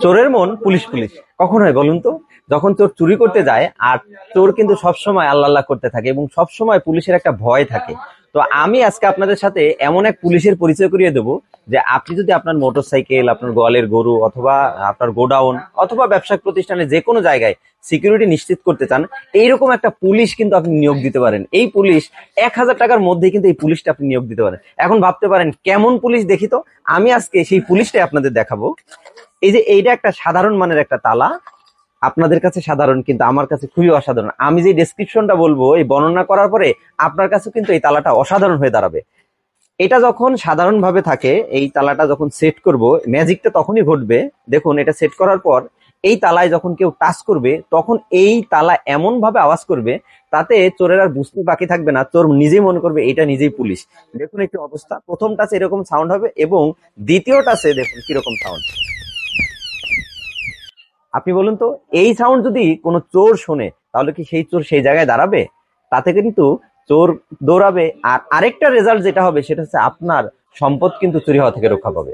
চোরের মন police police কখন হয় বলুন তো? যখন চোর চুরি করতে যায়, আর চোর কিন্তু সবসময় আল্লাহ আল্লাহ করতে থাকে এবং সবসময় পুলিশের একটা ভয় থাকে। তো আমি আজকে আপনাদের সাথে এমন এক পুলিশের পরিচয় করিয়ে দেবো, যে আপনি যদি আপনার মোটরসাইকেল, আপনার গোয়ালের গরু, অথবা আপনার গোডাউন, অথবা ব্যবসা প্রতিষ্ঠানে যে কোনো জায়গায় সিকিউরিটি নিশ্চিত করতে চান, এইরকম একটা পুলিশ কিন্তু আপনি নিয়োগ দিতে পারেন। এই পুলিশ 1,000 টাকার মধ্যেই কিন্তু এই পুলিশটা আপনি নিয়োগ দিতে পারেন। এখন ভাবতে পারেন কেমন পুলিশ দেখি তো, আমি আজকে সেই পুলিশটাই আপনাদের দেখাবো। এই যে এইটা একটা সাধারণ মানের একটা তালা, আপনাদের কাছে সাধারণ কিন্তু আমার কাছে খুবই অসাধারণ। আমি যে ডেসক্রিপশনটা বলবো, এই বর্ণনা করার পরে আপনার কাছে কিন্তু এই তালাটা অসাধারণ হয়ে দাঁড়াবে। এটা যখন সাধারণ ভাবে থাকে, এই তালাটা যখন সেট করব, ম্যাজিকটা তখনই ঘটবে। দেখুন, এটা সেট করার পর এই তালায় যখন কেউ টাচ করবে, তখন এই তালা এমন ভাবে আওয়াজ করবে, তাতে চোরের আর বুঝতে বাকি থাকবে না, চোর নিজেই মনে করবে এটা নিজেই পুলিশ। দেখুন একটু অবস্থা, প্রথম টাচে এরকম সাউন্ড হবে এবং দ্বিতীয় টাচে দেখুন কিরকম সাউন্ড। আপনি বলুন তো, এই সাউন্ড যদি কোনো চোর শোনে, তাহলে কি সেই চোর সেই জায়গায় দাঁড়াবে? তাতে কিন্তু চোর দৌড়াবে। আর আরেকটা রেজাল্ট যেটা হবে, সেটা হচ্ছে আপনার সম্পদ কিন্তু চুরি হওয়া থেকে রক্ষা পাবে।